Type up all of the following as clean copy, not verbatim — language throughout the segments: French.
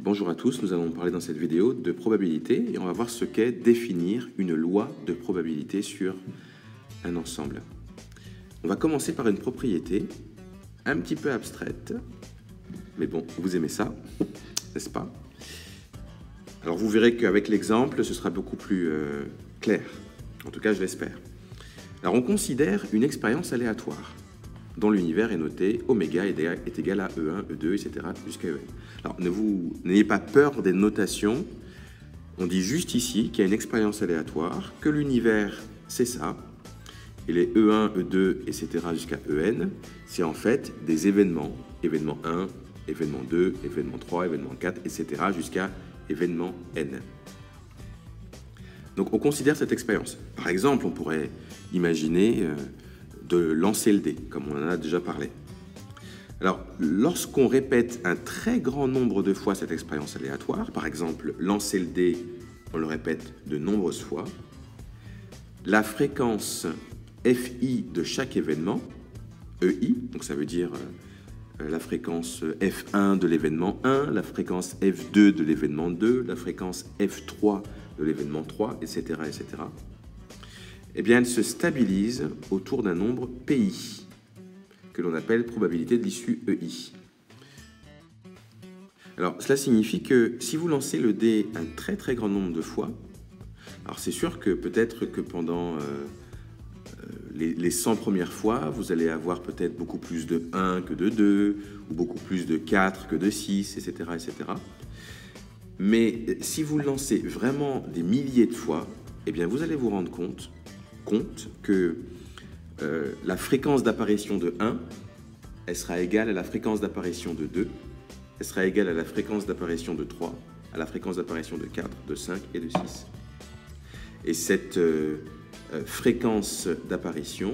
Bonjour à tous, nous allons parler dans cette vidéo de probabilité et on va voir ce qu'est définir une loi de probabilité sur un ensemble. On va commencer par une propriété un petit peu abstraite, mais bon, vous aimez ça, n'est-ce pas? Alors vous verrez qu'avec l'exemple, ce sera beaucoup plus clair, en tout cas je l'espère. Alors on considère une expérience aléatoire dont l'univers est noté oméga est égal à E1, E2, etc. jusqu'à En. Alors, n'ayez pas peur des notations. On dit juste ici qu'il y a une expérience aléatoire, que l'univers, c'est ça, et les E1, E2, etc. jusqu'à En, c'est en fait des événements. Événement 1, événement 2, événement 3, événement 4, etc. jusqu'à événement N. Donc, on considère cette expérience. Par exemple, on pourrait imaginer de lancer le dé, comme on en a déjà parlé. Alors, lorsqu'on répète un très grand nombre de fois cette expérience aléatoire, par exemple, lancer le dé, on le répète de nombreuses fois, la fréquence Fi de chaque événement, EI, donc ça veut dire la fréquence F1 de l'événement 1, la fréquence F2 de l'événement 2, la fréquence F3 de l'événement 3, etc., etc., eh bien, elle se stabilise autour d'un nombre PI, que l'on appelle probabilité de l'issue EI. Alors, cela signifie que si vous lancez le dé un très très grand nombre de fois, alors c'est sûr que peut-être que pendant les 100 premières fois, vous allez avoir peut-être beaucoup plus de 1 que de 2, ou beaucoup plus de 4 que de 6, etc., etc. Mais si vous le lancez vraiment des milliers de fois, eh bien, vous allez vous rendre compte que la fréquence d'apparition de 1, elle sera égale à la fréquence d'apparition de 2, elle sera égale à la fréquence d'apparition de 3, à la fréquence d'apparition de 4, de 5 et de 6. Et cette fréquence d'apparition,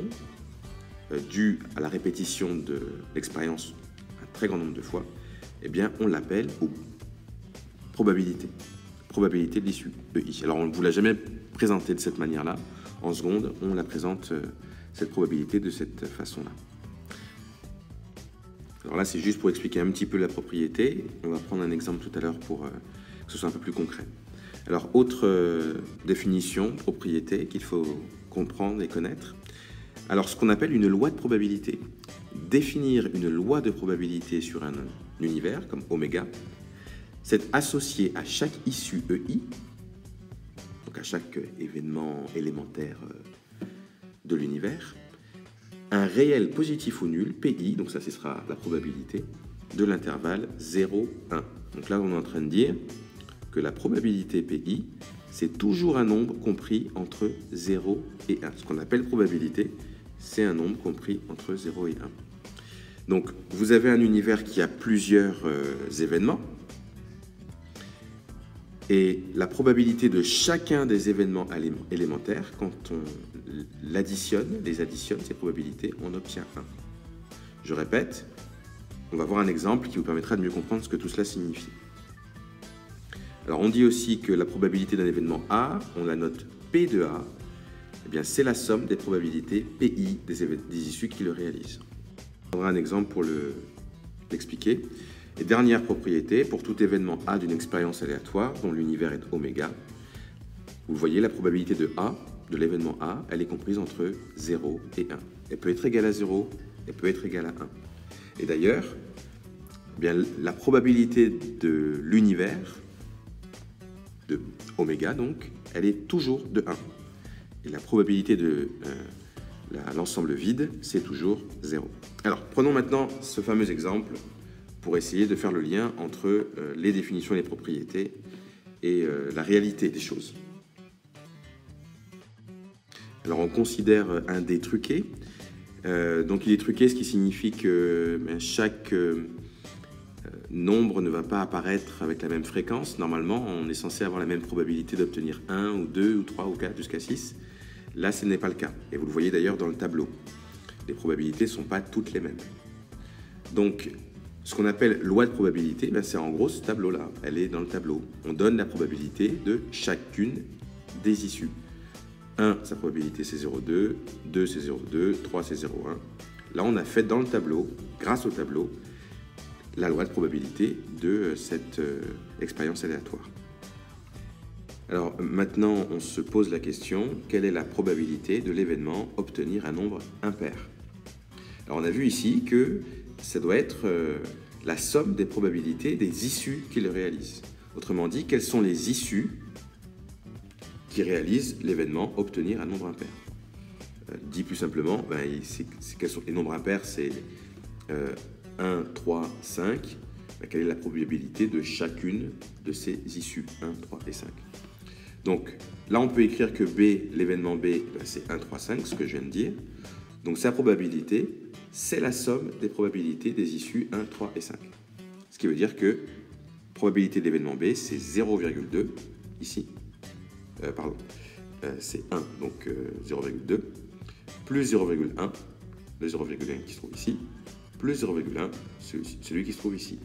due à la répétition de l'expérience un très grand nombre de fois, eh bien, on l'appelle probabilité de l'issue EI. Alors, on ne vous l'a jamais présenté de cette manière-là. En seconde, on la présente, cette probabilité, de cette façon-là. Alors là, c'est juste pour expliquer un petit peu la propriété. On va prendre un exemple tout à l'heure pour que ce soit un peu plus concret. Alors, autre définition, propriété, qu'il faut comprendre et connaître. Alors, ce qu'on appelle une loi de probabilité. Définir une loi de probabilité sur un univers, comme oméga, c'est associé à chaque issue EI, donc à chaque événement élémentaire de l'univers, un réel positif ou nul, PI, donc ça ce sera la probabilité, de l'intervalle 0, 1. Donc là on est en train de dire que la probabilité PI, c'est toujours un nombre compris entre 0 et 1. Ce qu'on appelle probabilité, c'est un nombre compris entre 0 et 1. Donc vous avez un univers qui a plusieurs événements, et la probabilité de chacun des événements élémentaires, quand on les additionne, ces probabilités, on obtient 1. Je répète, on va voir un exemple qui vous permettra de mieux comprendre ce que tout cela signifie. Alors on dit aussi que la probabilité d'un événement A, on la note P de A, eh bien c'est la somme des probabilités PI des issues qui le réalisent. On prendra un exemple pour l'expliquer. Et dernière propriété, pour tout événement A d'une expérience aléatoire dont l'univers est oméga, vous voyez la probabilité de A, de l'événement A, elle est comprise entre 0 et 1. Elle peut être égale à 0, elle peut être égale à 1. Et d'ailleurs, eh bien, la probabilité de l'univers, de oméga donc, elle est toujours de 1. Et la probabilité de l'ensemble vide, c'est toujours 0. Alors, prenons maintenant ce fameux exemple pour essayer de faire le lien entre les définitions et les propriétés et la réalité des choses. Alors on considère un dé truqué. Donc il est truqué, ce qui signifie que chaque nombre ne va pas apparaître avec la même fréquence. Normalement, on est censé avoir la même probabilité d'obtenir 1 ou 2 ou 3 ou 4 jusqu'à 6. Là, ce n'est pas le cas. Et vous le voyez d'ailleurs dans le tableau. Les probabilités ne sont pas toutes les mêmes. Donc, ce qu'on appelle loi de probabilité, c'est en gros ce tableau-là. Elle est dans le tableau. On donne la probabilité de chacune des issues. 1, sa probabilité c'est 0,2, 2 c'est 0,2, 3 c'est 0,1. Là, on a fait dans le tableau, grâce au tableau, la loi de probabilité de cette expérience aléatoire. Alors maintenant, on se pose la question, quelle est la probabilité de l'événement obtenir un nombre impair? Alors on a vu ici que ça doit être la somme des probabilités des issues qui le réalisent. Autrement dit, quelles sont les issues qui réalisent l'événement obtenir un nombre impair? Dit plus simplement, quels sont les nombres impairs? C'est 1, 3, 5. Quelle est la probabilité de chacune de ces issues? 1, 3 et 5. Donc là, on peut écrire que B, l'événement B, c'est 1, 3, 5, ce que je viens de dire. Donc sa probabilité, c'est la somme des probabilités des issues 1, 3 et 5. Ce qui veut dire que probabilité de l'événement B, c'est 0,2 ici. C'est 1, donc 0,2, plus 0,1, le 0,1 qui se trouve ici, plus 0,1, celui qui se trouve ici.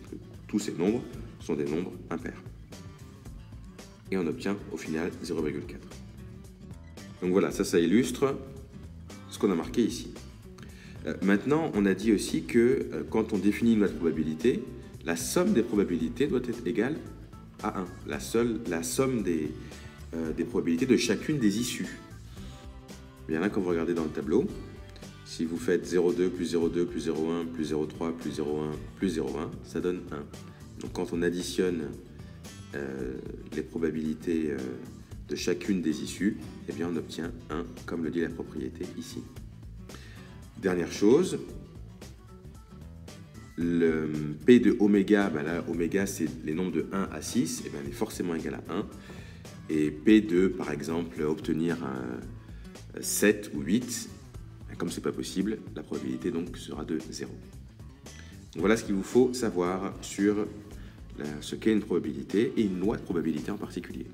Tous ces nombres sont des nombres impairs. Et on obtient au final 0,4. Donc voilà, ça illustre ce qu'on a marqué ici. Maintenant, on a dit aussi que quand on définit une loi de probabilité, la somme des probabilités doit être égale à 1. La somme des probabilités de chacune des issues. Bien là, quand vous regardez dans le tableau, si vous faites 0,2 plus 0,2 plus 0,1 plus 0,3 plus 0,1 plus 0,1, ça donne 1. Donc quand on additionne les probabilités de chacune des issues, eh bien on obtient 1, comme le dit la propriété ici. Dernière chose, le P de oméga, là, oméga c'est les nombres de 1 à 6, eh bien, elle est forcément égale à 1. Et P de, par exemple, obtenir 7 ou 8, comme ce n'est pas possible, la probabilité donc sera de 0. Donc, voilà ce qu'il vous faut savoir sur ce qu'est une probabilité et une loi de probabilité en particulier.